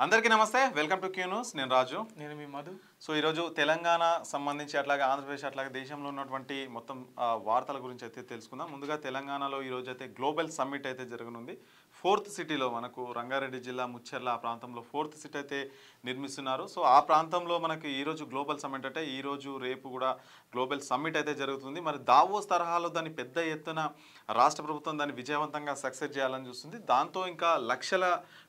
అందరికీ నమస్తే, welcome to Q news. నేను రాజు, నేను మీ మధు. సో ఈరోజు తెలంగాణ సంబంధించి అట్లాగే ఆంధ్రప్రదేశ్ అట్లాగే దేశంలో ఉన్నటువంటి మొత్తం వార్తల గురించి అయితే తెలుసుకుందాం. ముందుగా తెలంగాణలో ఈరోజు అయితే గ్లోబల్ సమ్మిట్ అయితే జరగనుంది. 4th సిటీలో మనకు రంగారెడ్డి జిల్లా ముచ్చెర్ల ఆ ప్రాంతంలో 4th సిటీ అయితే నిర్మిస్తున్నారు. సో ఆ ప్రాంతంలో మనకి ఈరోజు గ్లోబల్ సమ్మిట్ అంటే ఈరోజు రేపు కూడా గ్లోబల్ సమ్మిట్ అయితే జరుగుతుంది. మరి దావోస్ తరహాలో దాన్ని పెద్ద ఎత్తున రాష్ట్ర ప్రభుత్వం దాన్ని విజయవంతంగా సక్సెస్ చేయాలని చూస్తుంది. దాంతో ఇంకా లక్షల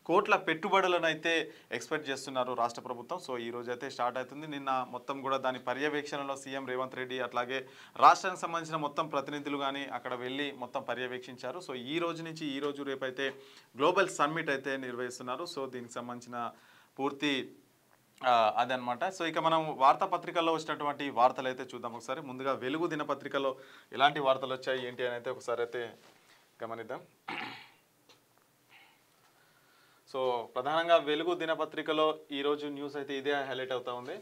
కోట్ల పెట్టుబడులను అయితే ఎక్స్పెక్ట్ చేస్తున్నారు రాష్ట్ర ప్రభుత్వం. సో ఈ రోజు అయితే స్టార్ట్ అవుతుంది. నిన్న మొత్తం కూడా దాని పర్యవేక్షణలో సీఎం రేవంత్ రెడ్డి అట్లాగే రాష్ట్రానికి సంబంధించిన మొత్తం ప్రతినిధులు కానీ అక్కడ వెళ్ళి మొత్తం పర్యవేక్షించారు. సో ఈ రోజు నుంచి ఈ రోజు రేపు అయితే గ్లోబల్ సమ్మిట్ అయితే నిర్వహిస్తున్నారు. సో దీనికి సంబంధించిన పూర్తి అదనమాట. సో ఇక మనం వార్తాపత్రికల్లో వచ్చినటువంటి వార్తలు అయితే చూద్దాం ఒకసారి. ముందుగా వెలుగు దినపత్రికలో ఎలాంటి వార్తలు వచ్చాయి ఏంటి అని అయితే ఒకసారి అయితే గమనిద్దాం. సో ప్రధానంగా వెలుగు దినపత్రికలో ఈరోజు న్యూస్ అయితే ఇదే హైలైట్ అవుతా ఉంది.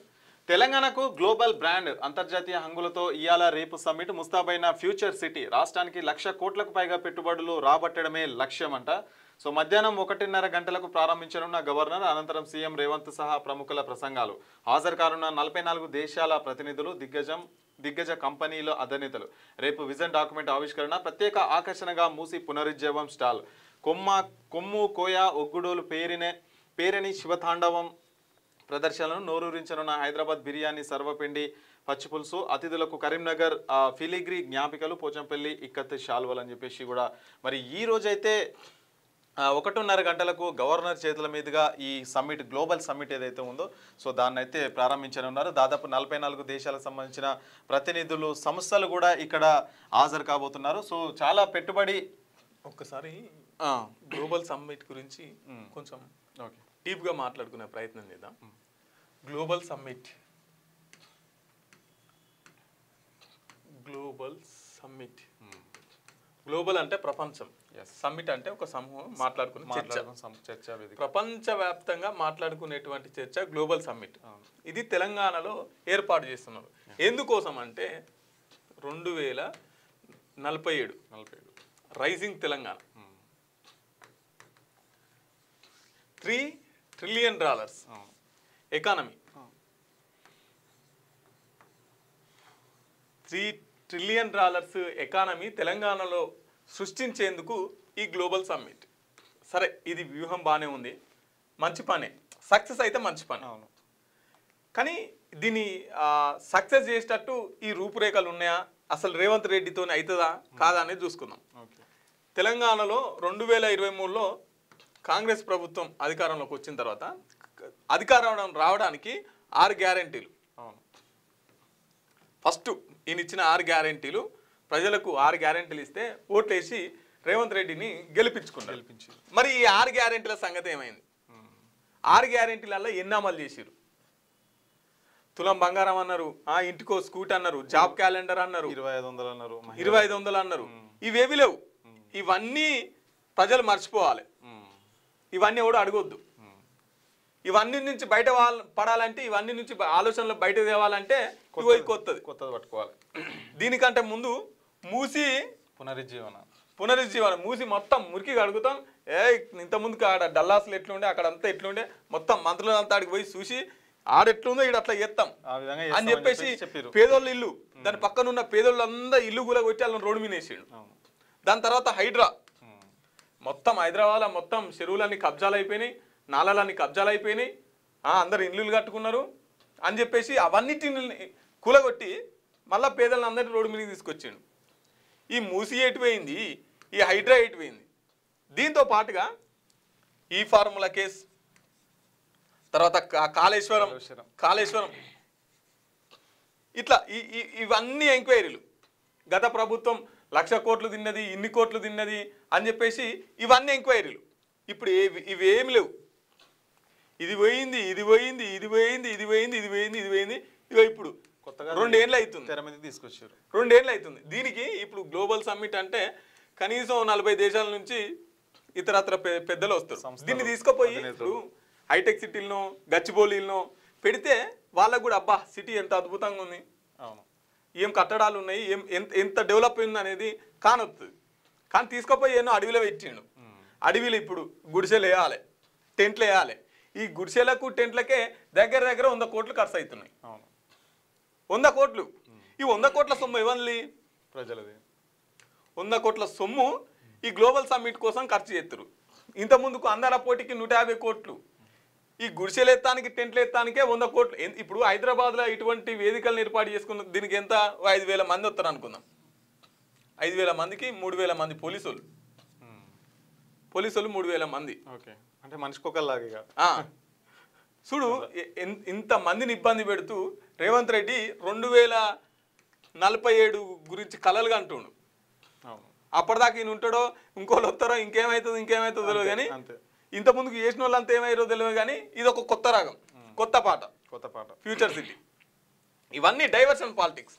తెలంగాణకు గ్లోబల్ బ్రాండ్, అంతర్జాతీయ హంగులతో ఇయాల రేపు సమ్మిట్, ముస్తాబైన ఫ్యూచర్ సిటీ, రాష్ట్రానికి 1,00,000 కోట్లకు పైగా పెట్టుబడులు రాబట్టడమే లక్ష్యం అంట. సో మధ్యాహ్నం 1:30 గంటలకు ప్రారంభించనున్న గవర్నర్, అనంతరం సీఎం రేవంత్ సహా ప్రముఖుల ప్రసంగాలు, హాజరు కానున్న 44 దేశాల ప్రతినిధులు, దిగ్గజ కంపెనీల అధినేతలు. రేపు విజన్ డాక్యుమెంట్ ఆవిష్కరణ, ప్రత్యేక ఆకర్షణగా మూసి పునరుజ్జీవం స్టాల్, కొమ్ము కోయ ఒగ్గుడోలు పేరని శివతాండవం ప్రదర్శనలను నోరూరించనున్న హైదరాబాద్ బిర్యానీ, సర్వపిండి పచ్చిపులుసు, అతిథులకు కరీంనగర్ ఫిలిగ్రీ జ్ఞాపికలు, పోచంపల్లి ఇక్కత్ శాల్వలు అని చెప్పేసి కూడా మరి ఈ రోజైతే 1:30 గంటలకు గవర్నర్ చేతుల మీదుగా ఈ సమ్మిట్, గ్లోబల్ సమ్మిట్ ఏదైతే ఉందో సో దాన్ని అయితే ప్రారంభించనున్నారు. దాదాపు 44 దేశాలకు సంబంధించిన ప్రతినిధులు, సంస్థలు కూడా ఇక్కడ హాజరు కాబోతున్నారు. సో చాలా పెట్టుబడి. ఒక్కసారి గ్లోబల్ సమ్మిట్ గురించి కొంచెం డీప్గా మాట్లాడుకునే ప్రయత్నం చేద్దాం. గ్లోబల్ సమ్మిట్, గ్లోబల్ అంటే ప్రపంచం, సమ్మిట్ అంటే ఒక సమూహం మాట్లాడుకునే చర్చ, ప్రపంచవ్యాప్తంగా మాట్లాడుకునేటువంటి చర్చ గ్లోబల్ సమ్మిట్. ఇది తెలంగాణలో ఏర్పాటు చేస్తున్నారు. ఎందుకోసం అంటే 2047 rising Telangana, $3 trillion economy, $3 trillion economy తెలంగాణలో సృష్టించేందుకు ఈ గ్లోబల్ సమ్మిట్. సరే, ఇది వ్యూహం బాగానే ఉంది, మంచి పనే, సక్సెస్ అయితే మంచి పని. అవును, కానీ దీన్ని సక్సెస్ చేసేటట్టు ఈ రూపురేఖలు ఉన్నాయా, అసలు రేవంత్ రెడ్డితో అవుతుందా కాదా అనేది చూసుకుందాం. తెలంగాణలో 2023లో కాంగ్రెస్ ప్రభుత్వం అధికారంలోకి వచ్చిన తర్వాత అధికారం రావడానికి 6 గ్యారెంటీలు. ఫస్ట్ ఈయన ఇచ్చిన 6 గ్యారెంటీలు, ప్రజలకు 6 గ్యారెంటీలు ఇస్తే ఓట్లేసి రేవంత్ రెడ్డిని గెలిపించుకున్నారు. మరి ఈ 6 గ్యారెంటీల సంగతి ఏమైంది? 6 గ్యారెంటీలలో ఎన్ని అమలు చేసిరు? తులం బంగారం అన్నారు, ఇంటికో స్కూట్ అన్నారు, జాబ్ క్యాలెండర్ అన్నారు, 2500 అన్నారు. ఇవేవి లేవు. ఇవన్నీ ప్రజలు మర్చిపోవాలి, ఇవన్నీ కూడా అడగొద్దు. ఇవన్నీ నుంచి బయట పడాలంటే, ఇవన్నీ నుంచి ఆలోచనలు బయట తేవాలంటే కొత్తది పట్టుకోవాలి. దీనికంటే ముందు మూసి పునరుజ్జీవనం, మూసి మొత్తం మురికి కడుగుతాం. ఇంతకుముందుకు ఆడ డల్లాసులు ఎట్లుండే, అక్కడంతా ఎట్లుండే, మొత్తం మంత్రులంతా ఆడికి పోయి చూసి ఆడెట్లుందో ఇక్కడ అట్లా చేస్తాం అని చెప్పేసి పేదోళ్ళ ఇల్లు, దాని పక్కనున్న పేదోళ్ళందరూ ఇల్లు కూడా కొట్టి వాళ్ళని రోడ్డు మీద వేసాడు. దాని తర్వాత హైడ్రా, మొత్తం హైదరాబాద్ మొత్తం చెరువులన్నీ కబ్జాలు అయిపోయినాయి, నాలలన్నీ కబ్జాలు అయిపోయినాయి, అందరు ఇల్లులు కట్టుకున్నారు అని చెప్పేసి అవన్నిటిని కూలగొట్టి మళ్ళీ పేదలను అందరినీ రోడ్డు మీదకి తీసుకొచ్చాడు. ఈ మూసి ఎటుపోయింది, ఈ హైడ్రా ఎటుపోయింది. దీంతో పాటుగా ఈ ఫార్ములా కేసు, తర్వాత కాళేశ్వరం ఇట్లా ఇవన్నీ ఎంక్వైరీలు. గత ప్రభుత్వం 1,00,000 కోట్లు తిన్నది, ఇన్ని కోట్లు తిన్నది అని చెప్పేసి ఇవన్నీ ఎంక్వైరీలు. ఇప్పుడు ఇవేమి లేవు. ఇది పోయింది, ఇది పోయింది, ఇది పోయింది, ఇది పోయింది, ఇది పోయింది, ఇది పోయింది. ఇగో ఇప్పుడు కొత్తగా 2 ఏళ్ళు అవుతుంది, తెర మీద తీసుకొచ్చారు. 2 ఏళ్ళు అవుతుంది దీనికి. ఇప్పుడు గ్లోబల్ సమ్మిట్ అంటే కనీసం 40 దేశాల నుంచి ఇతరత్ర పెద్దలు వస్తారు. దీన్ని తీసుకుపోయి ఇప్పుడు హైటెక్ సిటీలను, గచ్చిబౌలిలను పెడితే వాళ్ళకు కూడా అబ్బా సిటీ ఎంత అద్భుతంగా ఉంది, ఏం కట్టడాలు ఉన్నాయి, ఎంత డెవలప్ అయింది అనేది కానొస్తుంది. కానీ తీసుకుపోయి ఎన్నో అడవిలో పెట్టిండు. అడవిలో ఇప్పుడు గుడిసెలు వేయాలి, టెంట్లు వేయాలి. ఈ గుడిసెలకు టెంట్లకే దగ్గర 100 కోట్లు ఖర్చు అవుతున్నాయి. 100 కోట్లు. ఈ 100 కోట్ల సొమ్ము ఎవరిది? ప్రజలది. 100 కోట్ల సొమ్ము ఈ గ్లోబల్ సమ్మిట్ కోసం ఖర్చు చేస్తారు. ఇంత ముందుకు అందర పోటీకి 150 కోట్లు. ఈ గుడిసెలు ఎత్తానికి టెంట్లు ఎత్తానికే 100 కోట్లు. ఇప్పుడు హైదరాబాద్లో ఇటువంటి వేదికలను ఏర్పాటు చేసుకున్న దీనికి ఎంత 5,000 మంది వస్తారు అనుకుందాం. 5,000 మందికి 3,000 మంది పోలీసులు 3,000 మంది. ఓకే, అంటే మనిషికి ఒకలాగా చూడు ఇంత మందిని ఇబ్బంది పెడుతూ రేవంత్ రెడ్డి 2047 గురించి కలలుగా అంటుండు. అప్పటిదాకా ఈయన ఉంటాడో ఇంకోళ్ళు వస్తారో ఇంకేమవుతుందో తెలియదు కానీ ఇంత ముందుకు చేసిన వాళ్ళు అంతా ఏమయ్యారో తెలియదు కానీ ఇది ఒక కొత్త రాగం, కొత్త పాట ఫ్యూచర్ సిటీ. ఇవన్నీ డైవర్షన్ పాలిటిక్స్.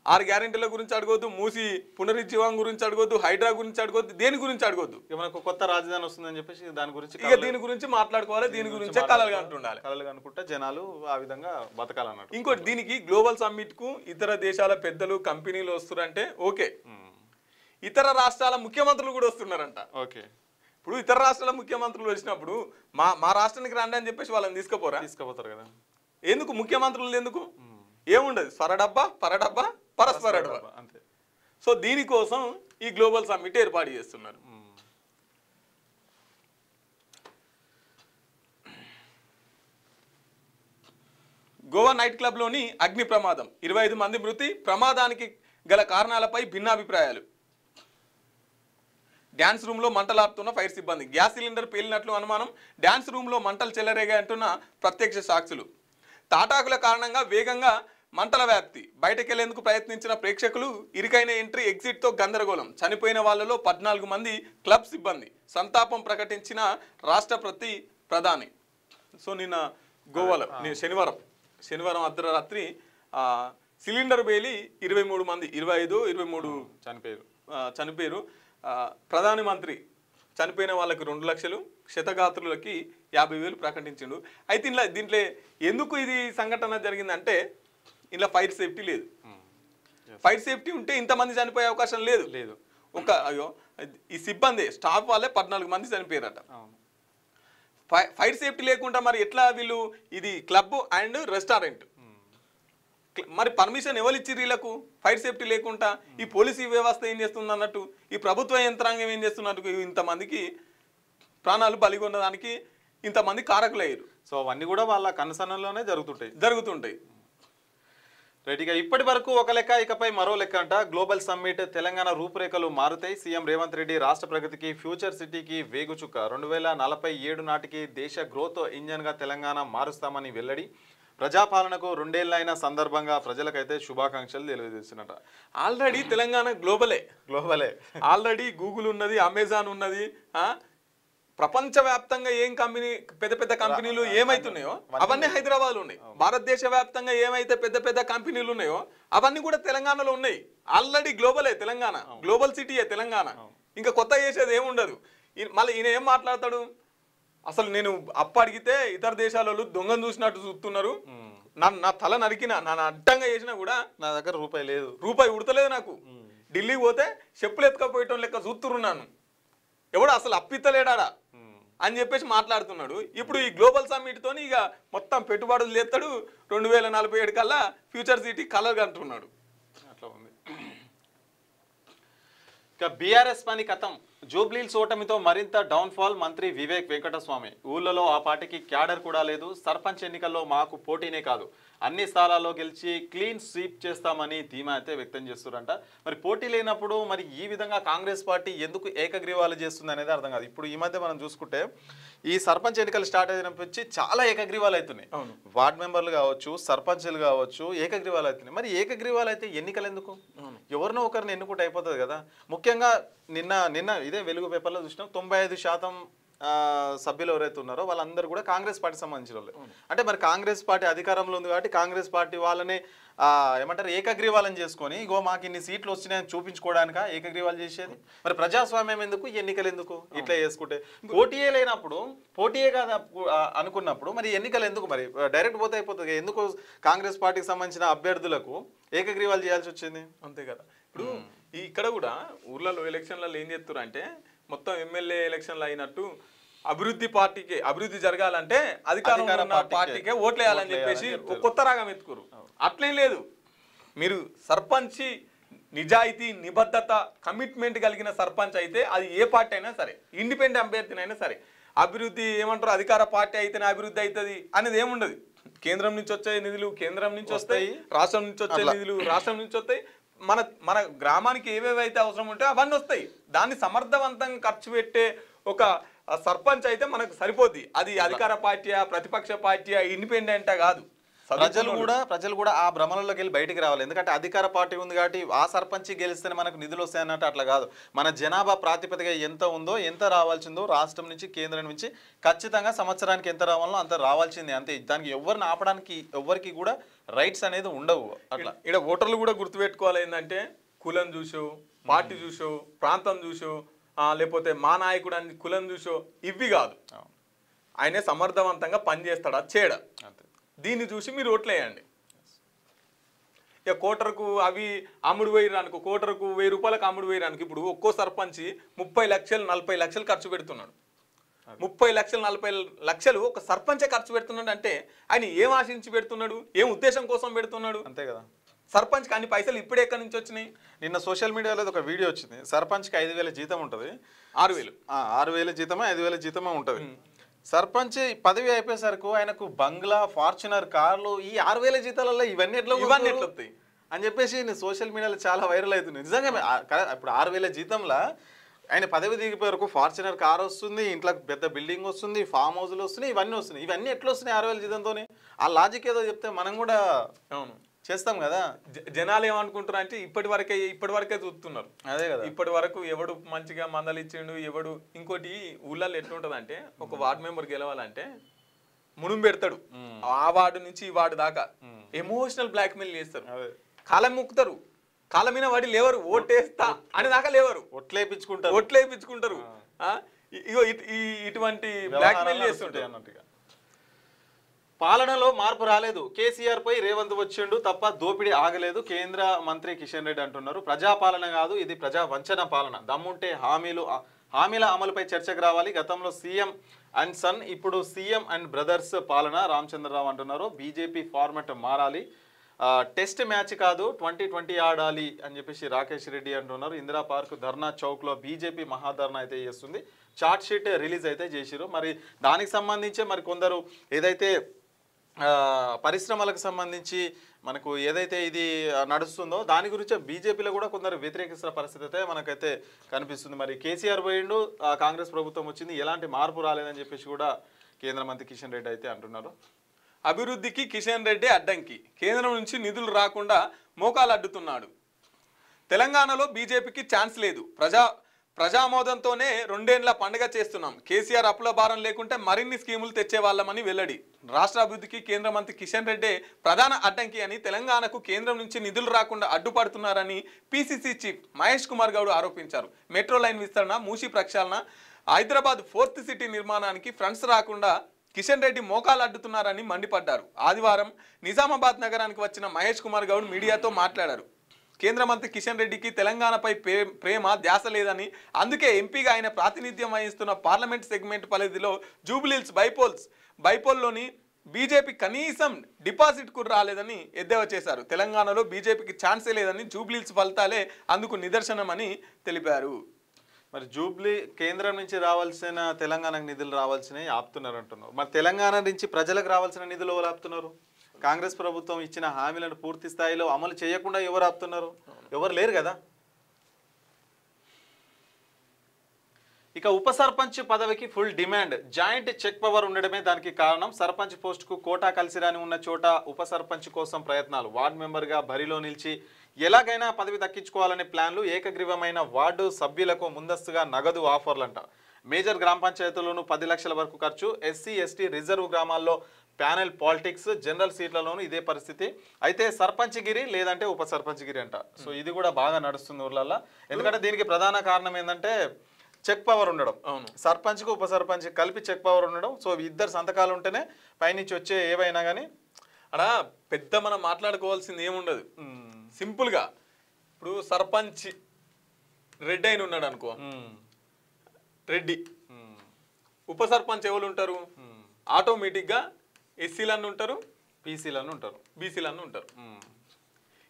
6 గ్యారెంటీల గురించి అడగొద్దు, మూసి పునరుజ్జీవం గురించి అడగొద్దు, హైడ్రా గురించి అడగొద్దు, దేని గురించి అడగొద్దు. మనకు కొత్త రాజధాని వస్తుందని చెప్పేసి దాని గురించి దీని గురించి మాట్లాడుకోవాలి, దీని గురించే కలలుగా అంటుండాలి. కలలుగా అనుకుంటే జనాలు ఆ విధంగా బతకాలన్నట్టు. ఇంకోటి దీనికి గ్లోబల్ సమ్మిట్ కు ఇతర దేశాల పెద్దలు కంపెనీలు వస్తున్నారంటే ఓకే, ఇతర రాష్ట్రాల ముఖ్యమంత్రులు కూడా వస్తున్నారంట. ఓకే, ఇప్పుడు ఇతర రాష్ట్రాల ముఖ్యమంత్రులు వచ్చినప్పుడు మా రాష్ట్రానికి రండి అని చెప్పేసి వాళ్ళని తీసుకుపోతారు కదా. ఎందుకు ముఖ్యమంత్రులు ఎందుకు? ఏముండదు, స్వరడబ్బా పరడబ్బా పరస్పర డబ్బా అంతే. సో దీనికోసం ఈ గ్లోబల్ సమ్మిట్ ఏర్పాటు చేస్తున్నారు. గోవా నైట్ క్లబ్లోని అగ్ని ప్రమాదం, 25 మంది మృతి. ప్రమాదానికి గల కారణాలపై భిన్నాభిప్రాయాలు. డ్యాన్స్ రూమ్లో మంటలాడుతున్న ఫైర్ సిబ్బంది. గ్యాస్ సిలిండర్ పేలినట్లు అనుమానం. డ్యాన్స్ రూమ్లో మంటలు చెలరేగాయంటున్న ప్రత్యక్ష సాక్షులు. తాటాకుల కారణంగా వేగంగా మంటల వ్యాప్తి. బయటకెళ్లేందుకు ప్రయత్నించిన ప్రేక్షకులు. ఇరుకైన ఎంట్రీ ఎగ్జిట్తో గందరగోళం. చనిపోయిన వాళ్ళలో 14 మంది క్లబ్ సిబ్బంది. సంతాపం ప్రకటించిన రాష్ట్ర ప్రధాని. సో నిన్న గోవాలో శనివారం అర్ధరాత్రి సిలిండర్ పేలి 23 మంది 23 చనిపోయారు. ప్రధానమంత్రి చనిపోయిన వాళ్ళకి 2 లక్షలు, క్షతగాత్రులకి 50,000 ప్రకటించిండు. అయితే దీంట్లో ఎందుకు ఇది సంఘటన జరిగిందంటే ఇలా ఫైర్ సేఫ్టీ లేదు. ఫైర్ సేఫ్టీ ఉంటే ఇంతమంది చనిపోయే అవకాశం లేదు. ఈ సిబ్బంది స్టాఫ్ వాళ్ళే 14 మంది చనిపోయారట. ఫైర్ సేఫ్టీ లేకుండా మరి ఎట్లా వీళ్ళు? ఇది క్లబ్ అండ్ రెస్టారెంట్, మరి పర్మిషన్ ఎవరు ఇచ్చి వీళ్ళకు ఫైర్ సేఫ్టీ లేకుండా? ఈ పోలీసు వ్యవస్థ ఏం చేస్తుంది అన్నట్టు, ఈ ప్రభుత్వ యంత్రాంగం ఏం చేస్తున్నట్టు ఇంతమందికి ప్రాణాలు బలిగొన్నదానికి ఇంతమంది కారకులయ్యారు. సో అవన్నీ కూడా వాళ్ళ కన్సర్న్లోనే జరుగుతుంటాయి. రైట్గా ఇప్పటి వరకు ఒక లెక్క, ఇకపై మరో లెక్క అంట. గ్లోబల్ సమ్మిట్ తెలంగాణ రూపురేఖలు మారుతాయి. సీఎం రేవంత్ రెడ్డి రాష్ట్ర ప్రగతికి, ఫ్యూచర్ సిటీకి వేగుచుక్క. 2047 నాటికి దేశ గ్రోత్ ఇంజన్గా తెలంగాణ మారుస్తామని వెల్లడి. ప్రజాపాలనకు 2 ఏళ్ళైన సందర్భంగా ప్రజలకైతే శుభాకాంక్షలు తెలియజేస్తున్నట. ఆల్రెడీ తెలంగాణ గ్లోబలే. ఆల్రెడీ గూగుల్ ఉన్నది, అమెజాన్ ఉన్నది. ప్రపంచవ్యాప్తంగా ఏం పెద్ద కంపెనీలు ఏమైతున్నాయో అవన్నీ హైదరాబాద్లో ఉన్నాయి. భారతదేశ వ్యాప్తంగా ఏమైతే పెద్ద కంపెనీలు ఉన్నాయో అవన్నీ కూడా తెలంగాణలో ఉన్నాయి. ఆల్రెడీ గ్లోబలే తెలంగాణ, గ్లోబల్ సిటీయే తెలంగాణ. ఇంకా కొత్త చేసేది ఏముండదు. మళ్ళీ ఈయన ఏం మాట్లాడతాడు? అసలు నేను అడిగితే ఇతర దేశాలలో దొంగను చూసినట్టు చూస్తున్నారు. నా తల నరికినా, నా అడ్డంగా చేసినా కూడా నా దగ్గర రూపాయి ఉడతలేదు నాకు. ఢిల్లీకి పోతే చెప్పులు ఎత్తుకపోయటం లెక్క చూస్తున్నాను. ఎవడు అసలు అప్పిత్తలేడా అని చెప్పేసి మాట్లాడుతున్నాడు. ఇప్పుడు ఈ గ్లోబల్ సమ్మిట్ తోని ఇక మొత్తం పెట్టుబడులు చేస్తాడు. 2047 కల్లా ఫ్యూచర్ సిటీ కలర్ అంటున్నాడు. అట్లా ఉంది. ఇక బీఆర్ఎస్ పని కథం. జూబ్లీహిల్స్ ఓటమితో మరింత డౌన్ఫాల్. మంత్రి వివేక్ వెంకటస్వామి. ఊళ్ళలో ఆ పార్టీకి క్యాడర్ కూడా లేదు. సర్పంచ్ ఎన్నికల్లో మాకు పోటీనే కాదు, అన్ని స్థానాల్లో గెలిచి క్లీన్ స్వీప్ చేస్తామని ధీమా అయితే వ్యక్తం చేస్తున్నారంట. మరి పోటీ లేనప్పుడు మరి ఈ విధంగా కాంగ్రెస్ పార్టీ ఎందుకు ఏకగ్రీవాలు చేస్తుంది అనేది అర్థం కాదు. ఇప్పుడు ఈ మధ్య మనం చూసుకుంటే ఈ సర్పంచ్ ఎన్నికలు స్టార్ట్ అయినప్పటి చాలా ఏకగ్రీవాలు అవుతున్నాయి. వార్డు మెంబర్లు కావచ్చు, సర్పంచ్లు కావచ్చు, ఏకగ్రీవాలు అవుతున్నాయి. మరి ఏకగ్రీవాలు అయితే ఎన్నికలు ఎందుకు? ఎవరినో ఒకరిని ఎన్నుకుంటే అయిపోతుంది కదా. ముఖ్యంగా నిన్న ఇదే వెలుగు పేపర్లో చూసినాం, 95% సభ్యులు ఎవరైతే ఉన్నారో వాళ్ళందరూ కూడా కాంగ్రెస్ పార్టీ సంబంధించిన వాళ్ళు. అంటే మరి కాంగ్రెస్ పార్టీ అధికారంలో ఉంది కాబట్టి కాంగ్రెస్ పార్టీ వాళ్ళని ఏమంటారు ఏకగ్రీవాలని చేసుకొని ఇగో మాకు ఇన్ని సీట్లు వచ్చినాయని చూపించుకోవడానిక ఏకగ్రీవాలు చేసేది. మరి ప్రజాస్వామ్యం ఎందుకు, ఎన్నికలు ఎందుకు? ఇట్లా చేసుకుంటే పోటీయే లేనప్పుడు, పోటీయే కాదు అనుకున్నప్పుడు మరి ఎన్నికలు ఎందుకు? మరి డైరెక్ట్ పోతే అయిపోతుంది. ఎందుకు కాంగ్రెస్ పార్టీకి సంబంధించిన అభ్యర్థులకు ఏకగ్రీవాలు చేయాల్సి వచ్చింది? అంతే కదా. ఇప్పుడు ఇక్కడ కూడా ఊర్లలో ఎలక్షన్లలో ఏం చేస్తారు అంటే మొత్తం ఎమ్మెల్యే ఎలక్షన్లు అయినట్టు అభివృద్ధి పార్టీకి అభివృద్ధి జరగాలంటే అధికారంలో ఉన్న పార్టీకే ఓట్లు వేయాలని చెప్పేసి ఒక కొత్త రాగం ఎత్తుకోరు. అట్లేం లేదు. మీరు సర్పంచ్ నిజాయితీ నిబద్ధత కమిట్మెంట్ కలిగిన సర్పంచ్ అయితే అది ఏ పార్టీ అయినా సరే, ఇండిపెండెంట్ అభ్యర్థినైనా సరే, అభివృద్ధి ఏమంటారు అధికార పార్టీ అయితేనే అభివృద్ధి అవుతుంది అనేది ఏముండదు. కేంద్రం నుంచి వచ్చే నిధులు కేంద్రం నుంచి వస్తాయి, రాష్ట్రం నుంచి వచ్చే నిధులు రాష్ట్రం నుంచి వస్తాయి. మన మన గ్రామానికి ఏవేవైతే అవసరం ఉంటే అవన్నీ వస్తాయి. దాన్ని సమర్థవంతంగా ఖర్చు పెట్టే ఒక సర్పంచ్ అయితే మనకు సరిపోద్ది. అది అధికార పార్టీయా ప్రతిపక్ష పార్టీయా ఇండిపెండెంటా కాదు. ప్రజలు కూడా ఆ భ్రమలలోకి వెళ్ళి బయటికి రావాలి. ఎందుకంటే అధికార పార్టీ ఉంది కాబట్టి ఆ సర్పంచ్ గెలిస్తేనే మనకు నిధులు వస్తాయి అన్నట్టు అట్లా కాదు. మన జనాభా ప్రాతిపదిక ఎంత ఉందో, ఎంత రావాల్సిందో రాష్ట్రం నుంచి కేంద్రం నుంచి ఖచ్చితంగా సంవత్సరానికి ఎంత రావాలో అంత రావాల్సిందే, అంతే. దానికి ఎవరిని ఆపడానికి ఎవరికి కూడా రైట్స్ అనేది ఉండవు. అట్లా ఇక్కడ ఓటర్లు కూడా గుర్తుపెట్టుకోవాలి. ఏంటంటే కులం చూసో, పార్టీ చూసో, ప్రాంతం చూసో, లేకపోతే మా నాయకుడు అని కులం చూసో ఇవి కాదు. ఆయనే సమర్థవంతంగా పనిచేస్తాడా చేయడా, దీన్ని చూసి మీరు ఓట్లేయండి. ఇక కోటరకు అవి అమ్ముడు వేయరానికి, కోటరకు 1000 రూపాయలకు అమ్ముడు వేయరానికి ఇప్పుడు ఒక్కో సర్పంచ్ 30 లక్షలు 40 లక్షలు ఖర్చు పెడుతున్నాడు. 30 లక్షలు 40 లక్షలు ఒక సర్పంచే ఖర్చు పెడుతున్నాడు అంటే ఆయన ఏం ఆశించి పెడుతున్నాడు, ఏం ఉద్దేశం కోసం పెడుతున్నాడు? అంతే కదా. సర్పంచ్కి అన్ని పైసలు ఇప్పుడే ఎక్కడి నుంచి వచ్చినాయి? నిన్న సోషల్ మీడియాలో ఒక వీడియో వచ్చింది. సర్పంచ్కి 5000 జీతం ఉంటుంది, 6000 జీతమే 5000 జీతమే ఉంటుంది. సర్పంచ్ పదవి అయిపోయేసరికి ఆయనకు బంగ్లా, ఫార్చునర్ కార్లు, ఈ 6000 జీతాలలో ఇవన్నీ ఎట్లా వస్తాయి అని చెప్పేసి సోషల్ మీడియాలో చాలా వైరల్ అవుతుంది. నిజంగా ఇప్పుడు 6000 జీతంలో ఆయన పదవి దిగిపోయే వరకు ఫార్చునర్ కార్ వస్తుంది, ఇంట్లో పెద్ద బిల్డింగ్ వస్తుంది, ఫామ్ హౌస్లు వస్తున్నాయి, ఇవన్నీ వస్తున్నాయి. ఇవన్నీ ఎట్లా వస్తున్నాయి 6000 జీతంతో? ఆ లాజిక్ ఏదో చెప్తే మనం కూడా అవును చేస్తాం కదా. జనాలు ఏమనుకుంటారు అంటే ఇప్పటి వరకే చూస్తున్నారు. అదే కదా, ఇప్పటి వరకు ఎవడు మంచిగా మందలు ఇచ్చిండు, ఎవడు. ఇంకోటి ఊళ్ళల్లో ఎట్లుంటది అంటే ఒక వార్డు మెంబర్ గెలవాలంటే మునుం పెడతాడు, ఆ వార్డు నుంచి ఈ వార్డు దాకా ఎమోషనల్ బ్లాక్ మెయిల్ చేస్తారు, కాలం ముక్కుతారు, కాలం మీద వాడి లేవరు, ఓటేస్తా అని దాకా లేవరు, ఒట్లేపించుకుంటారు. ఇగో ఇటువంటి బ్లాక్ మెయిల్ చేస్తుంటారు అన్నట్టుగా. పాలనలో మార్పు రాలేదు, కేసీఆర్ పై రేవంత్ వచ్చిండు తప్ప దోపిడీ ఆగలేదు, కేంద్ర మంత్రి కిషన్ రెడ్డి అంటున్నారు. ప్రజాపాలన కాదు, ఇది ప్రజా వంచన పాలన. దమ్ముంటే హామీల అమలుపై చర్చకు రావాలి. గతంలో సీఎం అండ్ సన్, ఇప్పుడు సీఎం అండ్ బ్రదర్స్ పాలన, రామచంద్రరావు అంటున్నారు. బీజేపీ ఫార్మాట్ మారాలి, టెస్ట్ మ్యాచ్ కాదు 2020 ఆడాలి అని చెప్పేసి రాకేష్ రెడ్డి అంటున్నారు. ఇందిరా పార్క్ ధర్నా చౌక్లో బీజేపీ మహాధర్నా అయితే చేస్తుంది. చార్ట్ షీట్ రిలీజ్ అయితే చేసిరు. మరి దానికి సంబంధించి మరి కొందరు ఏదైతే పరిశ్రమలకు సంబంధించి మనకు ఏదైతే ఇది నడుస్తుందో దాని గురించి బీజేపీలో కూడా కొందరు వ్యతిరేకిస్తున్న పరిస్థితి అయితే మనకైతే కనిపిస్తుంది. మరి కేసీఆర్ పోయిండు, కాంగ్రెస్ ప్రభుత్వం వచ్చింది, ఎలాంటి మార్పు రాలేదని చెప్పేసి కూడా కేంద్ర మంత్రి కిషన్ రెడ్డి అయితే అంటున్నారు. అభివృద్ధికి కిషన్ రెడ్డి అడ్డంకి, కేంద్రం నుంచి నిధులు రాకుండా మోకాలు అడ్డుతున్నాడు. తెలంగాణలో బీజేపీకి ఛాన్స్ లేదు, ప్రజామోదంతోనే 2 ఏళ్ల పండుగ చేస్తున్నాం. కేసీఆర్ అప్పుల భారం లేకుంటే మరిన్ని స్కీములు తెచ్చేవాళ్ళమని వెల్లడి. రాష్ట్ర అభివృద్ధికి కేంద్ర మంత్రి కిషన్ రెడ్డి ప్రధాన అడ్డంకి అని, తెలంగాణకు కేంద్రం నుంచి నిధులు రాకుండా అడ్డుపడుతున్నారని పీసీసీ చీఫ్ మహేష్ కుమార్ గౌడ్ ఆరోపించారు. మెట్రో లైన్ విస్తరణ, మూసీ ప్రక్షాళన, హైదరాబాద్ 4th సిటీ నిర్మాణానికి ఫండ్స్ రాకుండా కిషన్ రెడ్డి మోకాలు అడ్డుతున్నారని మండిపడ్డారు. ఆదివారం నిజామాబాద్ నగరానికి వచ్చిన మహేష్ కుమార్ గౌడ్ మీడియాతో మాట్లాడారు. కేంద్ర మంత్రి కిషన్ రెడ్డికి తెలంగాణపై ప్రేమ ధ్యాస లేదని, అందుకే ఎంపీగా ఆయన ప్రాతినిధ్యం వహిస్తున్న పార్లమెంట్ సెగ్మెంట్ పరిధిలో జూబ్లీహిల్స్ బైపోల్లోని బీజేపీ కనీసం డిపాజిట్కు రాలేదని ఎద్దేవా చేశారు. తెలంగాణలో బీజేపీకి ఛాన్సే లేదని, జూబ్లీహిల్స్ ఫలితాలే అందుకు నిదర్శనమని తెలిపారు. మరి కేంద్రం నుంచి రావాల్సిన తెలంగాణకు నిధులు రావాల్సినవి ఆపుతున్నారు అంటున్నారు. మరి తెలంగాణ నుంచి ప్రజలకు రావాల్సిన నిధులు ఎవరు ఆపుతున్నారు? కాంగ్రెస్ ప్రభుత్వం ఇచ్చిన హామీలను పూర్తి స్థాయిలో అమలు చేయకుండా ఎవరు ఆపుతున్నారు? ఎవరు లేరు కదా. ఇక ఉప సర్పంచ్ పదవికి full demand, joint check power ఉండడమే దానికి కారణం. సర్పంచ్ పోస్టుకు కోటా కలిసిరాని ఉన్న చోట ఉప సర్పంచ్ కోసం ప్రయత్నాలు. వార్డు మెంబర్గా బరిలో నిలిచి ఎలాగైనా పదవి దక్కించుకోవాలనే ప్లాన్లు. ఏకగ్రీవమైన వార్డు సభ్యులకు ముందస్తుగా నగదు ఆఫర్లంట. మేజర్ గ్రామ పంచాయతీలోనూ 10 లక్షల వరకు ఖర్చు. ఎస్సీ ఎస్టీ రిజర్వ్ గ్రామాల్లో ప్యానెల్ పాలిటిక్స్. జనరల్ సీట్లలోనూ ఇదే పరిస్థితి. అయితే సర్పంచ్ గిరి లేదంటే ఉప సర్పంచ్ గిరి అంట. సో ఇది కూడా బాగా నడుస్తుంది ఊర్లల్లో. ఎందుకంటే దీనికి ప్రధాన కారణం ఏంటంటే చెక్ పవర్ ఉండడం. సర్పంచ్కు ఉప సర్పంచ్ కలిపి చెక్ పవర్ ఉండడం. సో ఇద్దరు సంతకాలు ఉంటేనే పైనుంచి వచ్చే ఏవైనా కానీ అలా పెద్ద మనం మాట్లాడుకోవాల్సింది ఏముండదు. సింపుల్గా ఇప్పుడు సర్పంచ్ రెడ్డి అయిన ఉన్నాడు అనుకో, రెడ్డి ఉప సర్పంచ్ ఎవరు ఉంటారు? ఆటోమేటిక్గా ఎస్సీలన్నీ ఉంటారు, పీసీలన్నీ ఉంటారు, బీసీలన్నీ ఉంటారు.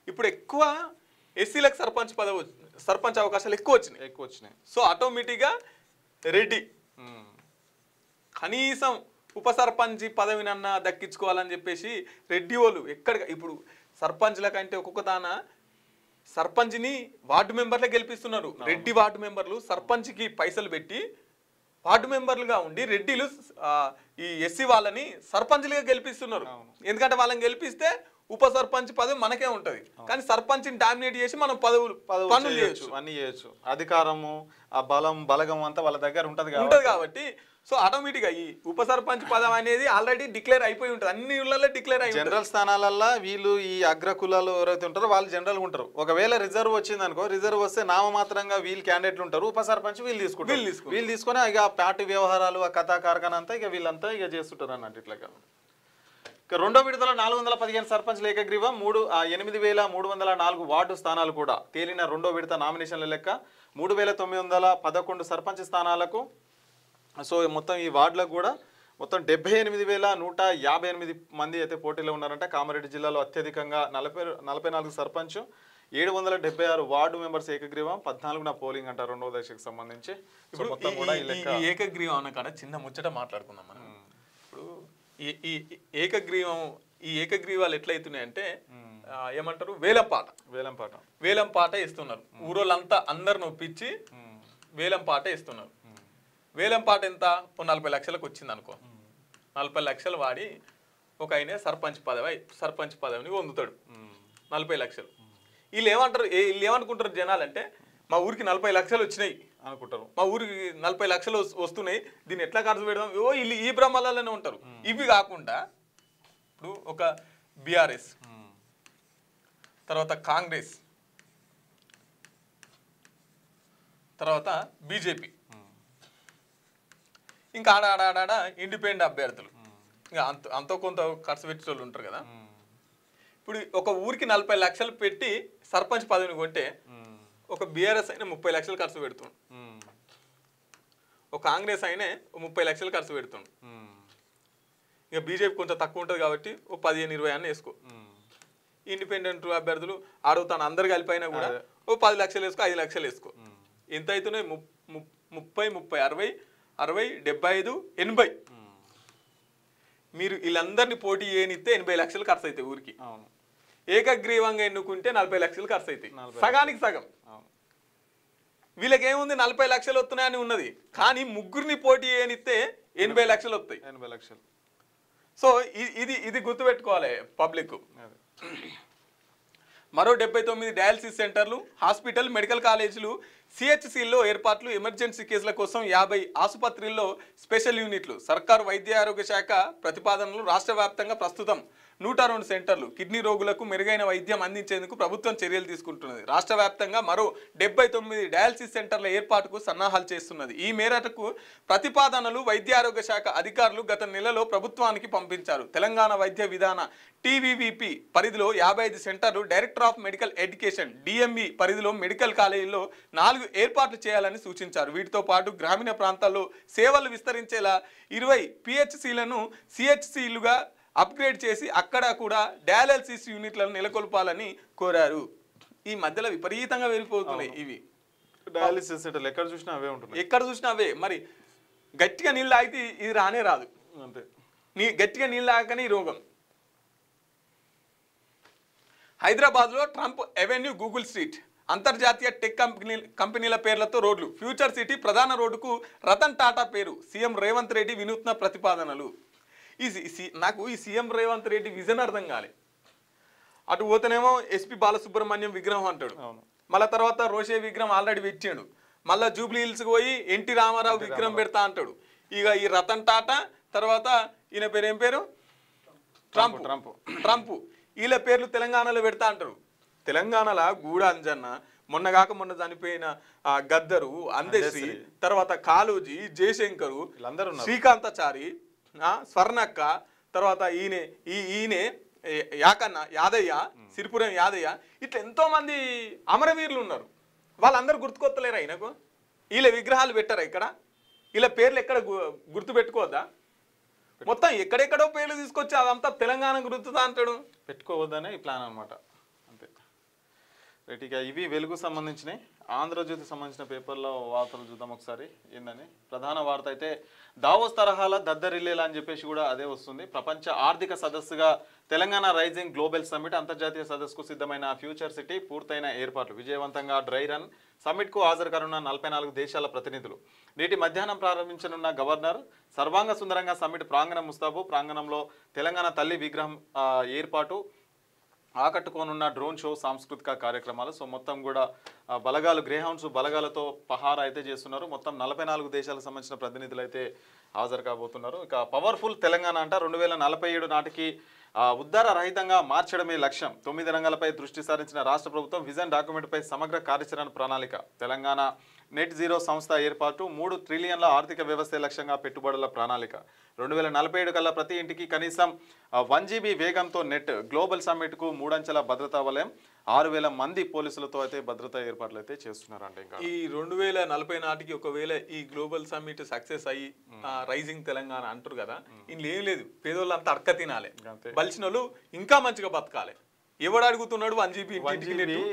ఇప్పుడు ఎక్కువ ఎస్సీలకు సర్పంచ్ అవకాశాలు ఎక్కువ వచ్చినాయి. సో ఆటోమేటిక్గా రెడ్డి కనీసం ఉప సర్పంచ్ పదవినన్నా దక్కించుకోవాలని చెప్పేసి రెడ్డి వాళ్ళు ఎక్కడ ఇప్పుడు సర్పంచ్ల కంటే ఒక్కొక్క దాన సర్పంచ్ని వార్డు మెంబర్లే గెలిపిస్తున్నారు. రెడ్డి వార్డు మెంబర్లు సర్పంచ్కి పైసలు పెట్టి వార్డు మెంబర్లుగా ఉండి రెడ్డిలు ఈ ఎస్సీ వాళ్ళని సర్పంచ్లుగా గెలిపిస్తున్నారు. ఎందుకంటే వాళ్ళని గెలిపిస్తే ఉప సర్పంచ్ పదవి మనకే ఉంటది, కానీ సర్పంచ్ని డామినేట్ చేసి మనం పనులు చేయొచ్చు, అన్ని చేయొచ్చు. అధికారము ఆ బలగం అంతా వాళ్ళ దగ్గర ఉంటది కాబట్టి సో ఆటోమేటిక్గా ఈ ఉప సర్పంచ్ పదం అనేది ఆల్రెడీ డిక్లేర్ అయిపోయి ఉంటుంది, అన్ని ఊళ్ళల్లో డిక్లేర్ అయ్యి. జనరల్ స్థానాలలో వీళ్ళు ఈ అగ్ర కులాలు ఎవరైతే ఉంటారో వాళ్ళు జనరల్గా ఉంటారు. ఒకవేళ రిజర్వ్ వచ్చింది అనుకో, రిజర్వ్ వస్తే నామమాత్రంగా వీళ్ళు క్యాండిడేట్లు ఉంటారు, ఉప సర్పంచ్ వీళ్ళు తీసుకొని ఇక పార్టీ వ్యవహారాలు ఆ కథా కార్ఖాన అంతా ఇక వీళ్ళంతా ఇక చేస్తుంటారు అన్నట్టు. ఇట్లా ఇక రెండో విడతలో 415 సర్పంచ్ల ఏకగ్రీవం 8,304 వార్డు స్థానాలు కూడా తేలిన రెండో విడత నామినేషన్ల లెక్క 3,911 సర్పంచ్ స్థానాలకు. సో మొత్తం ఈ వార్డులకు కూడా మొత్తం 78,158 మంది అయితే పోటీలో ఉన్నారంటే. కామారెడ్డి జిల్లాలో అత్యధికంగా 44 సర్పంచ్, 776 వార్డు మెంబర్స్ ఏకగ్రీవం, 14న పోలింగ్ అంట రెండవ దశకు సంబంధించి. ఇప్పుడు మొత్తం కూడా ఈ ఏకగ్రీవం అన్న చిన్న ముచ్చట మాట్లాడుకుందాం మనం. ఇప్పుడు ఈ ఏకగ్రీవాలు ఎట్లయితున్నాయంటే ఏమంటారు, వేలం పాట ఇస్తున్నారు. ఊరోళ్ళంతా అందరిని ఒప్పించి వేలం పాట ఇస్తున్నారు. వేలం పాట ఎంత? 40 లక్షలకు వచ్చింది అనుకో, 40 లక్షలు వాడి ఒక ఆయన సర్పంచ్ పదవిని పొందుతాడు, 40 లక్షలు. వీళ్ళు ఏమనుకుంటారు జనాలంటే, మా ఊరికి 40 లక్షలు వచ్చినాయి అనుకుంటారు, మా ఊరికి 40 లక్షలు వస్తున్నాయి, దీన్ని ఎట్లా ఖర్చు పెడదాం, వీళ్ళు ఈ భ్రమలలోనే ఉంటారు. ఇవి కాకుండా ఇప్పుడు ఒక బీఆర్ఎస్, తర్వాత కాంగ్రెస్, తర్వాత బీజేపీ, ఇంకా ఆడ ఇండిపెండెంట్ అభ్యర్థులు, ఇంకా అంతో కొంత ఖర్చు పెట్టే వాళ్ళు ఉంటారు కదా. ఇప్పుడు ఒక ఊరికి 40 లక్షలు పెట్టి సర్పంచ్ పదవిని కొంటే ఒక బీఆర్ఎస్ అయినా 30 లక్షలు ఖర్చు పెడుతుండు, ఒక కాంగ్రెస్ అయినా 30 లక్షలు ఖర్చు పెడుతుండు. ఇక బీజేపీ కొంచెం తక్కువ ఉంటుంది కాబట్టి ఓ 15-20 అన్న వేసుకో. ఇండిపెండెంట్ అభ్యర్థులు అడుగుతాను అందరు కలిపైనా కూడా ఓ 10 లక్షలు వేసుకో, 5 లక్షలు వేసుకో. ఎంత అవుతున్నాయి? 30, 60, 75, 80. మీరు వీళ్ళందరినీ పోటీ చేయనిస్తే 80 లక్షలు ఖర్చు అవుతాయి ఊరికి. ఏకగ్రీవంగా ఎన్నుకుంటే 40 లక్షలు ఖర్చు అవుతాయి, సగానికి సగం. వీళ్ళకేముంది 40 లక్షలు వస్తున్నాయని ఉన్నది, కానీ ముగ్గురిని పోటీ చేయనిస్తే 80 లక్షలు వస్తాయి. 80 లక్షలు. సో ఇది గుర్తుపెట్టుకోవాలి పబ్లిక్. మరో 79 డయాలసిస్ సెంటర్లు, హాస్పిటల్, మెడికల్ కాలేజీలు, సిహెచ్సిల్లో ఏర్పాట్లు, ఎమర్జెన్సీ కేసుల కోసం 50 ఆసుపత్రుల్లో స్పెషల్ యూనిట్లు. సర్కారు వైద్య ఆరోగ్య శాఖ ప్రతిపాదనలు. రాష్ట్ర వ్యాప్తంగా ప్రస్తుతం 102 సెంటర్లు. కిడ్నీ రోగులకు మెరుగైన వైద్యం అందించేందుకు ప్రభుత్వం చర్యలు తీసుకుంటున్నది. రాష్ట్ర వ్యాప్తంగా మరో 79 డయాలసిస్ సెంటర్ల ఏర్పాటుకు సన్నాహాలు చేస్తున్నది. ఈ మేరకు ప్రతిపాదనలు వైద్య ఆరోగ్య శాఖ అధికారులు గత నెలలో ప్రభుత్వానికి పంపించారు. తెలంగాణ వైద్య విధాన TVVP పరిధిలో 55 సెంటర్లు, director of medical education DME పరిధిలో మెడికల్ కాలేజీల్లో 4 ఏర్పాట్లు చేయాలని సూచించారు. వీటితో పాటు గ్రామీణ ప్రాంతాల్లో సేవలు విస్తరించేలా 20 PHCలను CHCలుగా అప్గ్రేడ్ చేసి అక్కడ కూడా డయాలసిస్ యూనిట్లను నెలకొల్పాలని కోరారు. ఈ మధ్యలో విపరీతంగా వెళ్ళిపోతున్నాయి ఇవి డయాలసిస్ సెంటర్లు. ఎక్కడ చూసినా అవే. మరి గట్టిగా నీళ్ళు తాగితే ఇది రానే రాదు, అంతే. గట్టిగా నీళ్ళు తాగకనే ఈ రోగం. హైదరాబాద్లో ట్రంప్ అవెన్యూ, గూగుల్ స్ట్రీట్, అంతర్జాతీయ టెక్ కంపెనీల పేర్లతో రోడ్లు. ఫ్యూచర్ సిటీ ప్రధాన రోడ్డుకు రతన్ టాటా పేరు. సీఎం రేవంత్ రెడ్డి వినూత్న ప్రతిపాదనలు. నాకు ఈ సీఎం రేవంత్ రెడ్డి విజన్ అర్థం కాలే. అటు పోతేనేమో SP బాలసుబ్రహ్మణ్యం విగ్రహం అంటాడు, మళ్ళీ తర్వాత రోషే విగ్రహం ఆల్రెడీ పెట్టాడు, మళ్ళీ జూబ్లీ హిల్స్కి పోయి NT రామారావు విగ్రహం పెడతా అంటాడు. ఇక ఈ రతన్ టాటా తర్వాత ఈయన పేరు ఏం పేరు, ట్రంప్, వీళ్ళ పేర్లు తెలంగాణలో పెడతా అంటారు. తెలంగాణలో గూడ అంజన్న, మొన్న చనిపోయిన గద్దరు, అందశ్రీ, తర్వాత కాళోజీ, జయశంకరు, శ్రీకాంతాచారి, స్వర్ణక్క, తర్వాత ఈయనే యాదయ్య, సిరిపురం యాదయ్య, ఇట్లా ఎంతో మంది అమరవీరులు ఉన్నారు. వాళ్ళందరూ గుర్తుకొత్తలేరా ఈయనకు? వీళ్ళ విగ్రహాలు పెట్టారా ఇక్కడ? ఇలా పేర్లు ఎక్కడ గుర్తు పెట్టుకోవద్దా? మొత్తం ఎక్కడెక్కడో పేర్లు తీసుకొచ్చి అదంతా తెలంగాణ గుర్తుదా అంటాడు. పెట్టుకోవద్దనే ఈ ప్లాన్ అనమాట. అంతే రైట్. ఇక ఇవి వెలుగు సంబంధించినవి. ఆంధ్రజ్యోతి సంబంధించిన పేపర్లో వార్తలు చూద్దాం ఒకసారి. ఏందని ప్రధాన వార్త అయితే దావోస్ తరహాల దద్దరిల్లేలా అని చెప్పేసి కూడా అదే వస్తుంది. ప్రపంచ ఆర్థిక సదస్సుగా తెలంగాణ రైజింగ్ గ్లోబల్ సమ్మిట్ అంతర్జాతీయ సదస్సుకు సిద్ధమైన ఫ్యూచర్ సిటీ పూర్తయిన ఏర్పాట్లు. విజయవంతంగా డ్రై రన్ సమ్మిట్కు హాజరు కానున్న 44 దేశాల ప్రతినిధులు. నేటి మధ్యాహ్నం ప్రారంభించనున్న గవర్నర్ సర్వాంగ సుందరంగా సమ్మిట్ ప్రాంగణం ముస్తాబు. ప్రాంగణంలో తెలంగాణ తల్లి విగ్రహం ఏర్పాటు, ఆకట్టుకోనున్న డ్రోన్ షో, సాంస్కృతిక కార్యక్రమాలు. సో మొత్తం కూడా బలగాలు గ్రేహౌండ్స్ బలగాలతో పహారా అయితే చేస్తున్నారు. మొత్తం 44 దేశాలకు సంబంధించిన ప్రతినిధులు అయితే హాజరు కాబోతున్నారు. ఇక పవర్ఫుల్ తెలంగాణ అంట 2047 నాటికి ఉద్దార రహితంగా మార్చడమే లక్ష్యం. 9 రంగాలపై దృష్టి సారించిన రాష్ట్ర ప్రభుత్వం విజన్ డాక్యుమెంట్పై సమగ్ర కార్యాచరణ ప్రణాళిక. తెలంగాణ నెట్ జీరో సంస్థ ఏర్పాటు. 3 ట్రిలియన్ల ఆర్థిక వ్యవస్థ లక్ష్యంగా పెట్టుబడుల ప్రణాళిక. 2047 కల్లా ప్రతి ఇంటికి కనీసం 1 GB వేగంతో నెట్. గ్లోబల్ సమ్మిట్కు 3 అంచెల భద్రతా వలయం. 6000 మంది పోలీసులతో అయితే భద్రతా ఏర్పాట్లు అయితే చేస్తున్నారంటే ఇంకా ఈ 2040 నాటికి ఒకవేళ ఈ గ్లోబల్ సమ్మిట్ సక్సెస్ అయ్యి రైజింగ్ తెలంగాణ అంటారు కదా, ఇంట్లో ఏం లేదు, పేదోళ్ళంతా అడక తినాలి, బలిసిన వాళ్ళు ఇంకా మంచిగా బతకాలి. ఎవడు అడుగుతున్నాడు 1 GB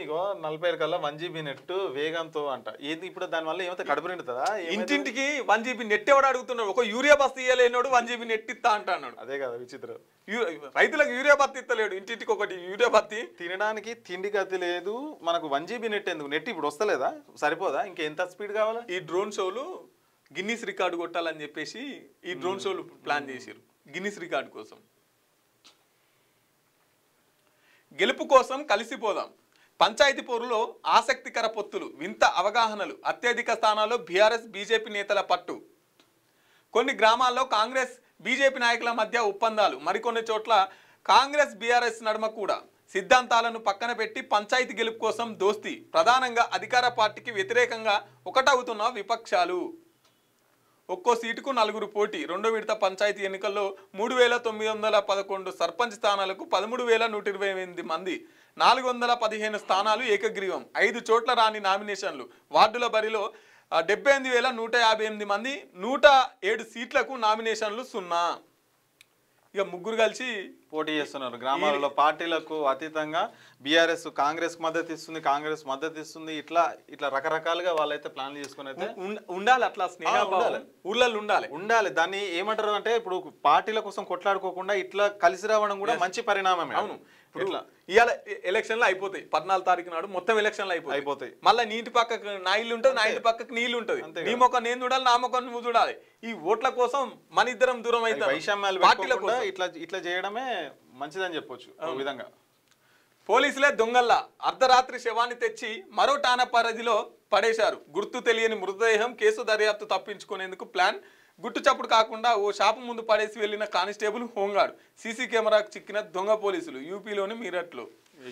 ఇగో 40 కల్లా 1 GB నెట్ వేగంతో అంట. ఏది ఇప్పుడు దానివల్ల ఏమైతే కడుపు నిండుతుందా? ఇంటింటికి 1 GB నెట్ ఎవడు అడుగుతున్నాడు? ఒక యూరియా బస్తా ఇయ్యలేనాడు 1 GB నెట్ ఇస్తా అంటున్నాడు. అదే కదా విచిత్రం. రైతులకు యూరియా బత్తి ఇస్తలేడు, ఇంటింటికి ఒకటి యూరియా బత్తి. తినడానికి తిండి గతి లేదు, మనకు 1 GB నెట్ ఎందుకు? నెట్ ఇప్పుడు వస్తలేదా? సరిపోదా? ఇంకెంత స్పీడ్ కావాలా? ఈ డ్రోన్ షోలు గిన్నిస్ రికార్డు కొట్టాలని చెప్పేసి ఈ డ్రోన్ షోలు ప్లాన్ చేశారు గిన్నిస్ రికార్డు కోసం. గెలుపు కోసం కలిసిపోదాం. పంచాయతీ పోరులో ఆసక్తికర పొత్తులు, వింత అవగాహనలు. అత్యధిక స్థానాల్లో బీఆర్ఎస్ బీజేపీ నేతల పట్టు. కొన్ని గ్రామాల్లో కాంగ్రెస్ బీజేపీ నాయకుల మధ్య ఒప్పందాలు. మరికొన్ని చోట్ల కాంగ్రెస్ బీఆర్ఎస్ నడుమ కూడా సిద్ధాంతాలను పక్కన పెట్టి పంచాయతీ గెలుపు కోసం దోస్తీ. ప్రధానంగా అధికార పార్టీకి వ్యతిరేకంగా ఒకటవుతున్న విపక్షాలు. ఒక్కో సీటుకు 4 పోటీ. 2వ విడత పంచాయతీ ఎన్నికల్లో 3911 సర్పంచ్ స్థానాలకు 13,128 మంది, 415 స్థానాలు ఏకగ్రీవం. 5 చోట్ల రాని నామినేషన్లు. వార్డుల బరిలో 78,158 మంది, 107 సీట్లకు నామినేషన్లు 0. ఇక ముగ్గురు కలిసి పోటీ చేస్తున్నారు. గ్రామాలలో పార్టీలకు అతీతంగా బీఆర్ఎస్ కాంగ్రెస్ మద్దతు ఇస్తుంది, కాంగ్రెస్ మద్దతు ఇస్తుంది. ఇట్లా రకరకాలుగా వాళ్ళైతే ప్లాన్లు చేసుకుని అయితే ఉండాలి. అట్లా స్నేహభావం ఊళ్ళల్లో ఉండాలి. దాన్ని ఏమంటారు అంటే ఇప్పుడు పార్టీల కోసం కొట్లాడుకోకుండా ఇట్లా కలిసి రావడం కూడా మంచి పరిణామమే. అవును. ఇప్పుడు ఇవాళ ఎలక్షన్లు అయిపోతాయి, 14 తారీఖు నాడు మొత్తం ఎలక్షన్లు అయిపోతాయి. మళ్ళీ నీటి పక్కకు నా ఇల్లు ఉంటుంది, నా ఇంటి పక్కకు నీళ్ళు ఉంటుంది. నీ మొక్క నేను చూడాలి, నా మొక్క నువ్వు చూడాలి. ఈ ఓట్ల కోసం మన ఇద్దరం దూరం అయితే వైషమ్యాలు ఇట్లా చేయడమే మంచిదని చెప్పొచ్చు. ఒక విధంగా పోలీసులే దొంగల్లా అర్ధరాత్రి శవాన్ని తెచ్చి మరో ఠాణా పరిధిలో పడేశారు. గుర్తు తెలియని మృతదేహం. కేసు దర్యాప్తు తప్పించుకునేందుకు ప్లాన్. గుట్టు చప్పుడు కాకుండా ఓ షాపు ముందు పడేసి వెళ్లిన కానిస్టేబుల్ హోంగార్డ్. సీసీ కెమెరాకు చిక్కిన దొంగ పోలీసులు. యూపీలోని మీరట్లో.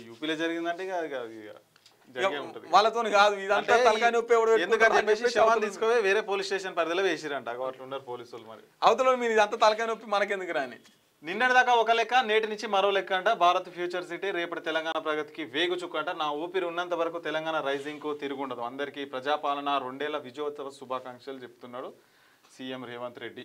యూపీలో జరిగిందంటే వాళ్ళతో కాదు, ఇదంతా తలకాయ నొప్పి. తీసుకుపోయి వేరే పోలీస్ స్టేషన్ పరిధిలో వేసిరంట. అట్లా ఉన్నారు పోలీసులు. మరి అవతల మీరు ఇదంతా తలకాయ నొప్పి మనకెందుకు రాని. నిన్నటి దాకా ఒక లెక్క, నేటి నుంచి మరో లెక్క అంట. భారత్ ఫ్యూచర్ సిటీ రేపటి తెలంగాణ ప్రగతికి వేగు చుక్క అంట. నా ఊపిరి ఉన్నంత వరకు తెలంగాణ రైజింగ్ కు తిరుగుండదు. అందరికీ ప్రజాపాలన 2 ఏళ్ల విజయోత్సవ శుభాకాంక్షలు చెప్తున్నాడు సీఎం రేవంత్ రెడ్డి.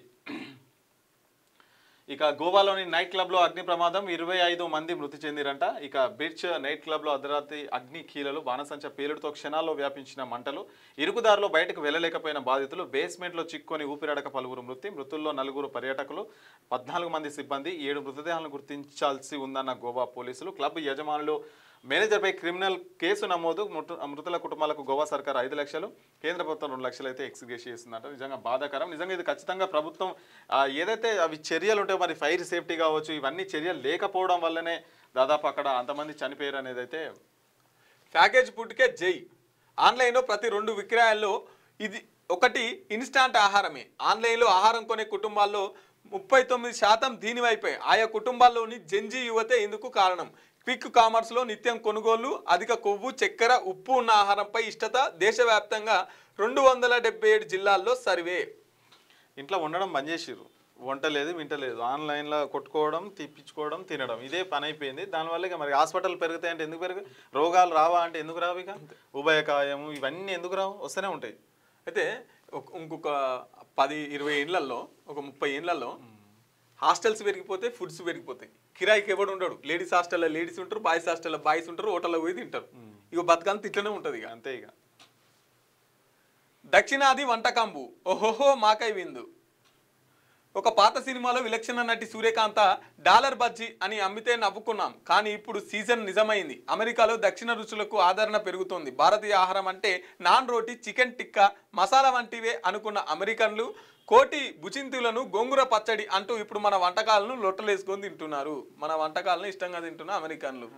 ఇక గోవాలోని నైట్ క్లబ్ లో అగ్ని ప్రమాదం. 25 మంది మృతి చెందిరంట. ఇక బీచ్ నైట్ క్లబ్ లో అర్ధరాత్రి అగ్ని కీలలు. బాణసంచ పేలుడుతో క్షణాల్లో వ్యాపించిన మంటలు. ఇరుకుదారిలో బయటకు వెళ్లలేకపోయిన బాధితులు. బేస్మెంట్ లో చిక్కుకొని ఊపిరాడక పలువురు మృతి. మృతుల్లో 4 పర్యాటకులు, 14 మంది సిబ్బంది. 7 మృతదేహాలను గుర్తించాల్సి ఉందన్న గోవా పోలీసులు. క్లబ్ యజమానులు మేనేజర్పై క్రిమినల్ కేసు నమోదు. మృతుల కుటుంబాలకు గోవా సర్కార్ 5 లక్షలు, కేంద్ర ప్రభుత్వం 2 లక్షలు అయితే ఎక్స్గ్రేష్ చేస్తుందంట. నిజంగా బాధాకరం. నిజంగా ఇది ఖచ్చితంగా ప్రభుత్వం ఏదైతే అవి చర్యలు ఉంటాయో, మరి ఫైర్ సేఫ్టీ కావచ్చు, ఇవన్నీ చర్యలు లేకపోవడం వల్లనే దాదాపు అక్కడ అంతమంది చనిపోయారు అనేది అయితే. ప్యాకేజ్ ఫుడ్కే జై. ఆన్లైన్లో ప్రతి 2 విక్రయాల్లో ఇది ఒకటి ఇన్స్టాంట్ ఆహారమే. ఆన్లైన్లో ఆహారం కొనే కుటుంబాల్లో 39% దీనివైపే. ఆయా కుటుంబాల్లోని జెన్జీ యువతే ఇందుకు కారణం. క్విక్ కామర్స్లో నిత్యం కొనుగోళ్లు. అధిక కొవ్వు, చక్కెర, ఉప్పు ఉన్న ఆహారంపై ఇష్టత. దేశవ్యాప్తంగా 277 జిల్లాల్లో సర్వే. ఇంట్లో ఉండడం బంద్ చేసిర్రు. వంట లేదు, వింటలేదు, ఆన్లైన్లో కొట్టుకోవడం, తిప్పించుకోవడం, తినడం, ఇదే పని అయిపోయింది. దానివల్ల ఇక మరి హాస్పిటల్ పెరుగుతాయంటే ఎందుకు పెరుగు, రోగాలు రావా అంటే ఎందుకు రావు, ఇక ఉభయకాయము ఇవన్నీ ఎందుకు రావు, వస్తూనే ఉంటాయి. అయితే ఇంకొక 10-20 ఏళ్లలో ఒక 30 ఏళ్లలో హాస్టల్స్ పెరిగిపోతే ఫుడ్స్ పెరిగిపోతాయి. కిరాయికి ఎవడు ఉండడు. లేడీస్ హాస్టల్లో లేడీస్ ఉంటారు, బాయ్స్ హాస్టల్లో బాయ్స్ ఉంటారు, హోటల్లో పోయి తింటారు. ఇక బతకంతా ఇట్లనే ఉంటుంది. ఇక అంతే. ఇక దక్షిణాది వంటకంబు ఓహోహో మాకై విందు. ఒక పాత సినిమాలో విలక్షణ నటి సూర్యకాంత డాలర్ బజ్జీ అని అమ్మితే నవ్వుకున్నాం. కానీ ఇప్పుడు సీజన్ నిజమైంది. అమెరికాలో దక్షిణ రుచులకు ఆదరణ పెరుగుతోంది. భారతీయ ఆహారం అంటే నాన్ రోటీ, చికెన్ టిక్కా, మసాలా వంటివే అనుకున్న అమెరికన్లు కోటి బుచింతులను గోంగూర పచ్చడి అంటూ ఇప్పుడు మన వంటకాలను లొట్టలేసుకొని తింటున్నారు. మన వంటకాలను ఇష్టంగా తింటున్న అమెరికన్లు.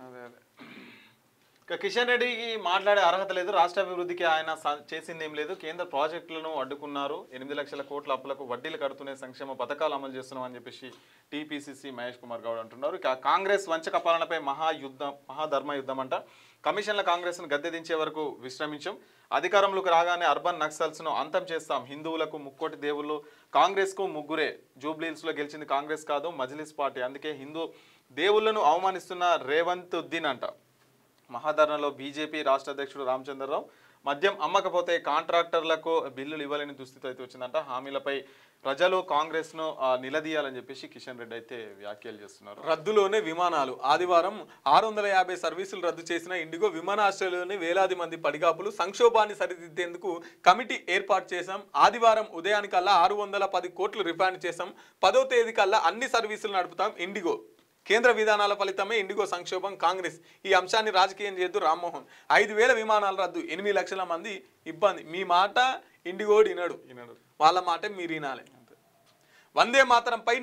ఇక కిషన్ రెడ్డికి మాట్లాడే అర్హత లేదు. రాష్ట్ర అభివృద్ధికి ఆయన చేసింది ఏం లేదు. కేంద్ర ప్రాజెక్టులను అడ్డుకున్నారు. 8 లక్షల కోట్ల అప్పులకు వడ్డీలు కడుతూనే సంక్షేమ పథకాలు అమలు చేస్తున్నామని చెప్పేసి టీపీసీసీ మహేష్ కుమార్ గౌడ్ అంటున్నారు. ఇక కాంగ్రెస్ వంచక పాలనపై మహాధర్మ యుద్ధం అంట. కమిషన్ల కాంగ్రెస్ను గద్దె దించే వరకు విశ్రమించాం. అధికారంలోకి రాగానే అర్బన్ నక్సల్స్ను అంతం చేస్తాం. హిందువులకు ముక్కోటి దేవుళ్ళు, కాంగ్రెస్కు ముగ్గురే. జూబ్లీహిల్స్లో గెలిచింది కాంగ్రెస్ కాదు, మజ్లిస్ పార్టీ. అందుకే హిందూ దేవుళ్లను అవమానిస్తున్న రేవంత్ ఉద్దీన్ అంట. మహాధర్నలో బీజేపీ రాష్ట్ర అధ్యక్షుడు రామచంద్రరావు మద్యం అమ్మకపోతే కాంట్రాక్టర్లకు బిల్లులు ఇవ్వలేని దుస్థితి అయితే వచ్చిందంట. హామీలపై ప్రజలు కాంగ్రెస్ ను నిలదీయాలని చెప్పేసి కిషన్ రెడ్డి అయితే వ్యాఖ్యలు చేస్తున్నారు. రద్దులోనే విమానాలు. ఆదివారం 650 సర్వీసులు రద్దు చేసిన ఇండిగో విమానాశ్రయంలోని వేలాది మంది పడిగాపులు సంక్షోభాన్ని సరిదిద్దేందుకు కమిటీ ఏర్పాటు చేశాం. ఆదివారం ఉదయానికల్లా 610 కోట్లు రిఫండ్ చేశాం. 10వ తేదీ కల్లా అన్ని సర్వీసులు నడుపుతాం. ఇండిగో కేంద్ర విధానాల ఫలితమే ఇండిగో సంక్షోభం. కాంగ్రెస్ ఈ అంశాన్ని రాజకీయం చేయొద్దు. రామ్మోహన్ 5,000 విమానాల రద్దు, 8 లక్షల మంది ఇబ్బంది. మీ మాట ఇండిగోడు వినడు, వాళ్ళ మాట మీరు వినాలి. వందే మాతరంపై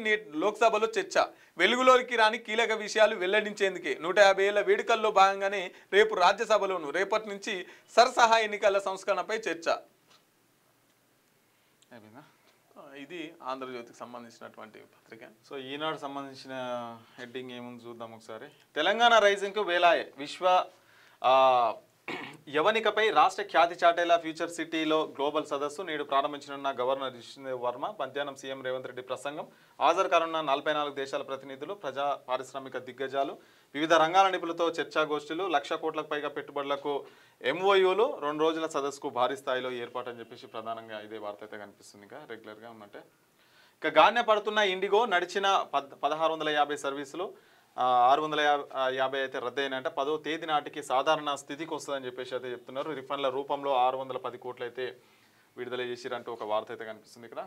లోక్సభలో చర్చ. వెలుగులోకి రాని కీలక విషయాలు వెల్లడించేందుకే 150 ఏళ్ల వేడుకల్లో భాగంగానే రేపు రాజ్యసభలోను రేపటి నుంచి సరసహా ఎన్నికల సంస్కరణపై చర్చ. ఇది ఆంధ్రజ్యోతికి సంబంధించినటువంటి పత్రిక. సో ఈనాడు సంబంధించిన హెడ్డింగ్ ఏముంది చూద్దాం ఒకసారి. తెలంగాణ రైజింగ్కు వేలాయే. విశ్వ యవనికపై రాష్ట్ర ఖ్యాతి చాటేలా ఫ్యూచర్ సిటీలో గ్లోబల్ సదస్సు నేడు ప్రారంభించనున్న గవర్నర్ జిష్ణుదేవ్ వర్మ. మధ్యాహ్నం సీఎం రేవంత్ రెడ్డి ప్రసంగం. హాజరు కానున్న 44 దేశాల ప్రతినిధులు, ప్రజా పారిశ్రామిక దిగ్గజాలు, వివిధ రంగాల నిపుణులతో చర్చాగోష్ఠులు, 1,00,000 కోట్లకు పైగా పెట్టుబడులకు MOUలు, 2 రోజుల సదస్సుకు భారీ స్థాయిలో ఏర్పాటు అని చెప్పేసి ప్రధానంగా ఇదే వార్త అయితే కనిపిస్తుంది. ఇంకా రెగ్యులర్గా ఉన్నట్టే. ఇక గాన్య పడుతున్న ఇండిగో నడిచిన 1,650 సర్వీసులు 650 అయితే రద్దయినాయంటే 10వ తేదీ నాటికి సాధారణ స్థితికి వస్తుందని చెప్పేసి అయితే చెప్తున్నారు. రిఫండ్ల రూపంలో 610 కోట్లు అయితే విడుదల చేసిరంటూ ఒక వార్త అయితే కనిపిస్తుంది. ఇక్కడ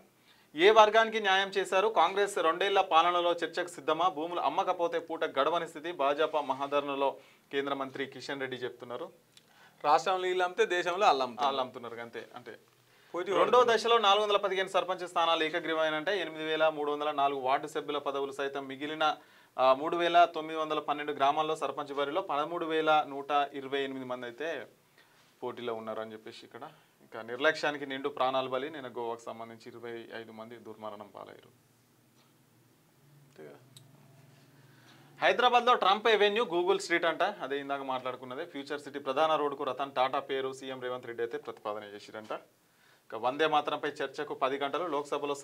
ఏ వర్గానికి న్యాయం చేశారు? కాంగ్రెస్ 2 ఏళ్ల పాలనలో చర్చకు సిద్ధమా? భూములు అమ్మకపోతే పూట గడవని స్థితి. భాజపా మహాధర్నలో కేంద్ర మంత్రి కిషన్ రెడ్డి చెప్తున్నారు. రాష్ట్రంలో వీళ్ళు అమ్మితే దేశంలో వాళ్ళు అమ్ముతున్నారు అంతే. అంటే రెండో దశలో 415 సర్పంచ్ స్థానాలు ఏకగ్రీవమైనంటే 8,304 వార్డు సభ్యుల పదవులు సైతం మిగిలిన 3,912 గ్రామాల్లో సర్పంచ్ బరిలో 13,128 మంది అయితే పోటీలో ఉన్నారు అని చెప్పేసి ఇక్కడ. ఇంకా నిర్లక్ష్యానికి నిండు ప్రాణాలు బలి. నేను గోవాకు సంబంధించి 25 మంది దుర్మరణం పాలయ్యారు. హైదరాబాద్లో ట్రంప్ ఎవెన్యూ గూగుల్ స్ట్రీట్ అంట. అదే ఇందాక మాట్లాడుకున్నదే. ఫ్యూచర్ సిటీ ప్రధాన రోడ్డుకు రతన్ టాటా పేరు సీఎం రేవంత్ రెడ్డి అయితే ప్రతిపాదన చేసిరంట. ఇక వందే మాతరంపై చర్చకు 10 గంటలు లోక్సభలో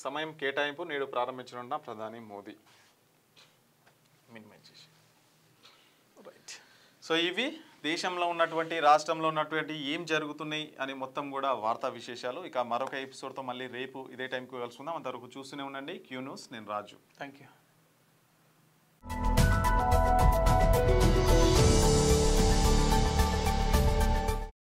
సమయం కేటాయింపు నేడు ప్రారంభించనున్న ప్రధాని మోదీ. సో ఇవి దేశంలో ఉన్నటువంటి, రాష్ట్రంలో ఉన్నటువంటి ఏం జరుగుతున్నాయి అని మొత్తం కూడా వార్తా విశేషాలు. ఇక మరొక ఎపిసోడ్తో మళ్ళీ రేపు ఇదే టైంకి కలుసుకుందాం. అంతవరకు చూస్తూనే ఉండండి క్యూ న్యూస్. నేను రాజు. Thank you.